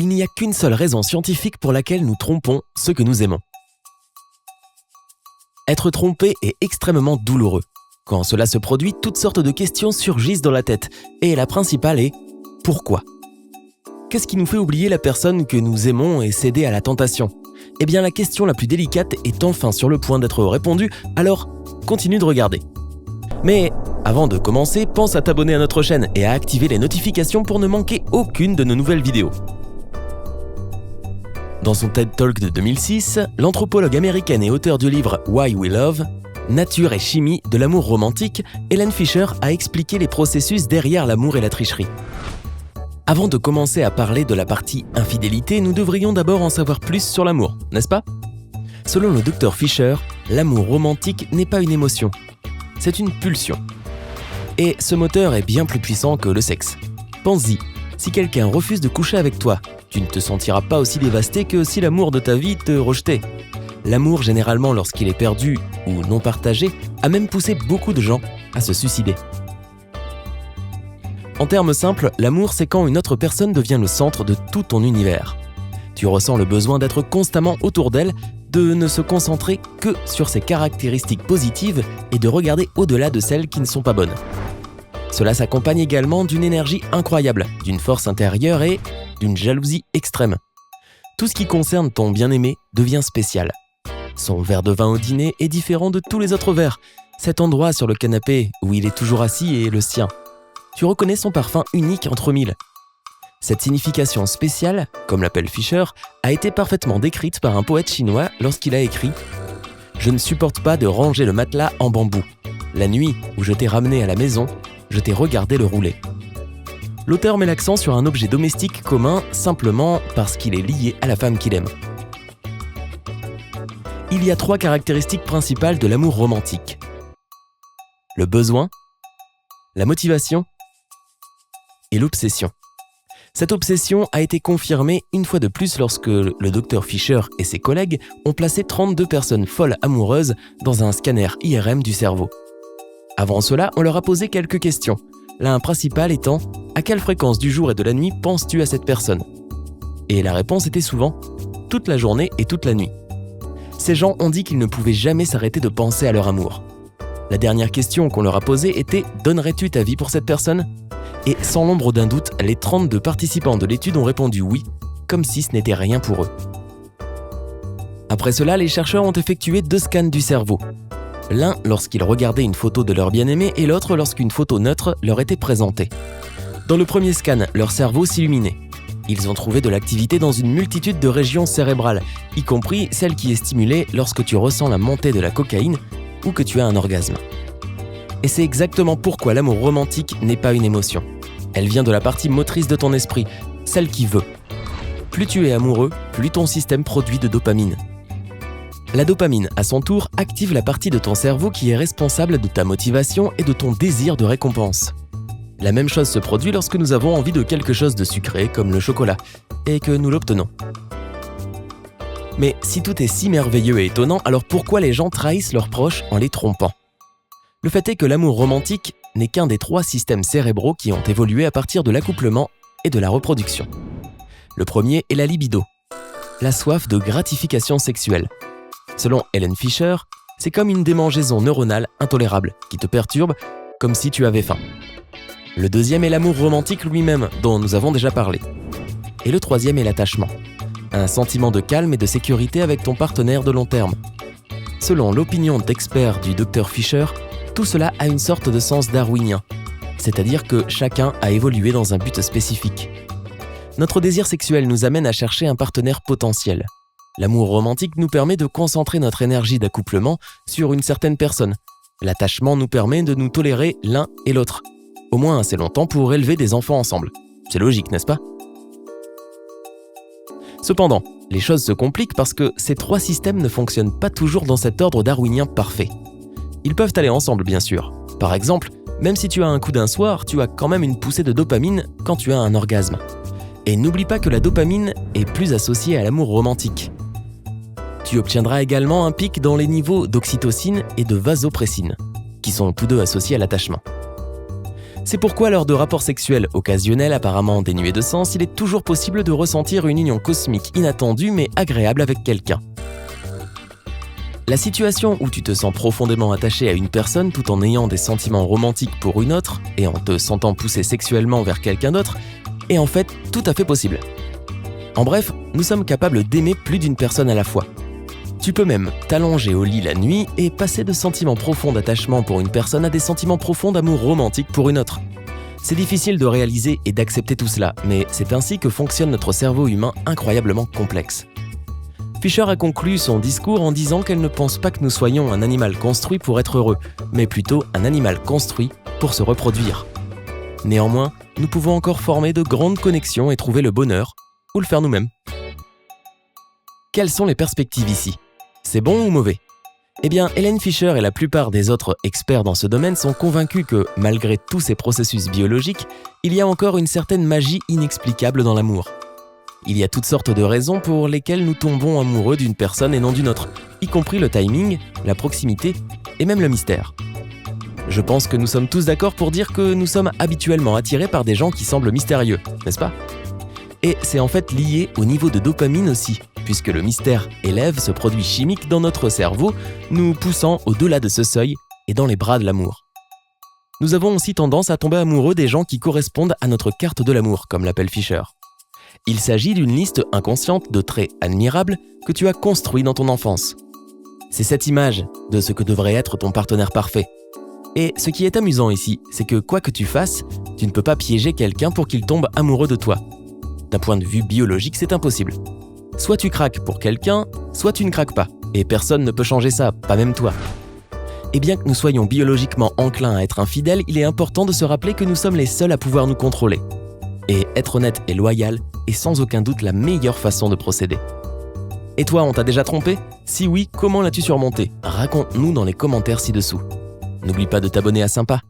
Il n'y a qu'une seule raison scientifique pour laquelle nous trompons ceux que nous aimons. Être trompé est extrêmement douloureux. Quand cela se produit, toutes sortes de questions surgissent dans la tête, et la principale est « pourquoi ?» Qu'est-ce qui nous fait oublier la personne que nous aimons et céder à la tentation ? Eh bien, la question la plus délicate est enfin sur le point d'être répondue, alors continue de regarder. Mais avant de commencer, pense à t'abonner à notre chaîne et à activer les notifications pour ne manquer aucune de nos nouvelles vidéos. Dans son TED Talk de 2006, l'anthropologue américaine et auteure du livre Why We Love, Nature et chimie de l'amour romantique, Helen Fisher a expliqué les processus derrière l'amour et la tricherie. Avant de commencer à parler de la partie infidélité, nous devrions d'abord en savoir plus sur l'amour, n'est-ce pas ? Selon le Dr Fisher, l'amour romantique n'est pas une émotion, c'est une pulsion. Et ce moteur est bien plus puissant que le sexe. Pense-y, si quelqu'un refuse de coucher avec toi, tu ne te sentiras pas aussi dévasté que si l'amour de ta vie te rejetait. L'amour, généralement lorsqu'il est perdu ou non partagé, a même poussé beaucoup de gens à se suicider. En termes simples, l'amour, c'est quand une autre personne devient le centre de tout ton univers. Tu ressens le besoin d'être constamment autour d'elle, de ne se concentrer que sur ses caractéristiques positives et de regarder au-delà de celles qui ne sont pas bonnes. Cela s'accompagne également d'une énergie incroyable, d'une force intérieure et d'une jalousie extrême. Tout ce qui concerne ton bien-aimé devient spécial. Son verre de vin au dîner est différent de tous les autres verres. Cet endroit sur le canapé où il est toujours assis est le sien. Tu reconnais son parfum unique entre mille. Cette signification spéciale, comme l'appelle Fisher, a été parfaitement décrite par un poète chinois lorsqu'il a écrit « Je ne supporte pas de ranger le matelas en bambou. La nuit où je t'ai ramené à la maison, je t'ai regardé le rouler. » L'auteur met l'accent sur un objet domestique commun simplement parce qu'il est lié à la femme qu'il aime. Il y a 3 caractéristiques principales de l'amour romantique. Le besoin, la motivation et l'obsession. Cette obsession a été confirmée une fois de plus lorsque le Dr Fisher et ses collègues ont placé 32 personnes folles amoureuses dans un scanner IRM du cerveau. Avant cela, on leur a posé quelques questions. La principale étant « À quelle fréquence du jour et de la nuit penses-tu à cette personne ?» Et la réponse était souvent « Toute la journée et toute la nuit ». Ces gens ont dit qu'ils ne pouvaient jamais s'arrêter de penser à leur amour. La dernière question qu'on leur a posée était « Donnerais-tu ta vie pour cette personne ?» Et sans l'ombre d'un doute, les 32 participants de l'étude ont répondu oui, comme si ce n'était rien pour eux. Après cela, les chercheurs ont effectué 2 scans du cerveau. L'un lorsqu'ils regardaient une photo de leur bien-aimé et l'autre lorsqu'une photo neutre leur était présentée. Dans le premier scan, leur cerveau s'illuminait. Ils ont trouvé de l'activité dans une multitude de régions cérébrales, y compris celle qui est stimulée lorsque tu ressens la montée de la cocaïne ou que tu as un orgasme. Et c'est exactement pourquoi l'amour romantique n'est pas une émotion. Elle vient de la partie motrice de ton esprit, celle qui veut. Plus tu es amoureux, plus ton système produit de dopamine. La dopamine, à son tour, active la partie de ton cerveau qui est responsable de ta motivation et de ton désir de récompense. La même chose se produit lorsque nous avons envie de quelque chose de sucré, comme le chocolat, et que nous l'obtenons. Mais si tout est si merveilleux et étonnant, alors pourquoi les gens trahissent leurs proches en les trompant ? Le fait est que l'amour romantique n'est qu'un des 3 systèmes cérébraux qui ont évolué à partir de l'accouplement et de la reproduction. Le premier est la libido, la soif de gratification sexuelle. Selon Helen Fisher, c'est comme une démangeaison neuronale intolérable qui te perturbe comme si tu avais faim. Le deuxième est l'amour romantique lui-même, dont nous avons déjà parlé. Et le troisième est l'attachement, un sentiment de calme et de sécurité avec ton partenaire de long terme. Selon l'opinion d'experts du Dr Fisher, tout cela a une sorte de sens darwinien, c'est-à-dire que chacun a évolué dans un but spécifique. Notre désir sexuel nous amène à chercher un partenaire potentiel. L'amour romantique nous permet de concentrer notre énergie d'accouplement sur une certaine personne. L'attachement nous permet de nous tolérer l'un et l'autre, au moins assez longtemps pour élever des enfants ensemble. C'est logique, n'est-ce pas ? Cependant, les choses se compliquent parce que ces 3 systèmes ne fonctionnent pas toujours dans cet ordre darwinien parfait. Ils peuvent aller ensemble, bien sûr. Par exemple, même si tu as un coup d'un soir, tu as quand même une poussée de dopamine quand tu as un orgasme. Et n'oublie pas que la dopamine est plus associée à l'amour romantique. Tu obtiendras également un pic dans les niveaux d'oxytocine et de vasopressine, qui sont tous deux associés à l'attachement. C'est pourquoi lors de rapports sexuels occasionnels apparemment dénués de sens, il est toujours possible de ressentir une union cosmique inattendue mais agréable avec quelqu'un. La situation où tu te sens profondément attaché à une personne tout en ayant des sentiments romantiques pour une autre et en te sentant poussé sexuellement vers quelqu'un d'autre est en fait tout à fait possible. En bref, nous sommes capables d'aimer plus d'une personne à la fois. Tu peux même t'allonger au lit la nuit et passer de sentiments profonds d'attachement pour une personne à des sentiments profonds d'amour romantique pour une autre. C'est difficile de réaliser et d'accepter tout cela, mais c'est ainsi que fonctionne notre cerveau humain incroyablement complexe. Fisher a conclu son discours en disant qu'elle ne pense pas que nous soyons un animal construit pour être heureux, mais plutôt un animal construit pour se reproduire. Néanmoins, nous pouvons encore former de grandes connexions et trouver le bonheur, ou le faire nous-mêmes. Quelles sont les perspectives ici ? C'est bon ou mauvais ? Eh bien, Hélène Fisher et la plupart des autres experts dans ce domaine sont convaincus que, malgré tous ces processus biologiques, il y a encore une certaine magie inexplicable dans l'amour. Il y a toutes sortes de raisons pour lesquelles nous tombons amoureux d'une personne et non d'une autre, y compris le timing, la proximité et même le mystère. Je pense que nous sommes tous d'accord pour dire que nous sommes habituellement attirés par des gens qui semblent mystérieux, n'est-ce pas ? Et c'est en fait lié au niveau de dopamine aussi, puisque le mystère élève ce produit chimique dans notre cerveau, nous poussant au-delà de ce seuil et dans les bras de l'amour. Nous avons aussi tendance à tomber amoureux des gens qui correspondent à notre carte de l'amour, comme l'appelle Fisher. Il s'agit d'une liste inconsciente de traits admirables que tu as construits dans ton enfance. C'est cette image de ce que devrait être ton partenaire parfait. Et ce qui est amusant ici, c'est que quoi que tu fasses, tu ne peux pas piéger quelqu'un pour qu'il tombe amoureux de toi. D'un point de vue biologique, c'est impossible. Soit tu craques pour quelqu'un, soit tu ne craques pas. Et personne ne peut changer ça, pas même toi. Et bien que nous soyons biologiquement enclins à être infidèles, il est important de se rappeler que nous sommes les seuls à pouvoir nous contrôler. Et être honnête et loyal est sans aucun doute la meilleure façon de procéder. Et toi, on t'a déjà trompé ? Si oui, comment l'as-tu surmonté ? Raconte-nous dans les commentaires ci-dessous. N'oublie pas de t'abonner à Sympa.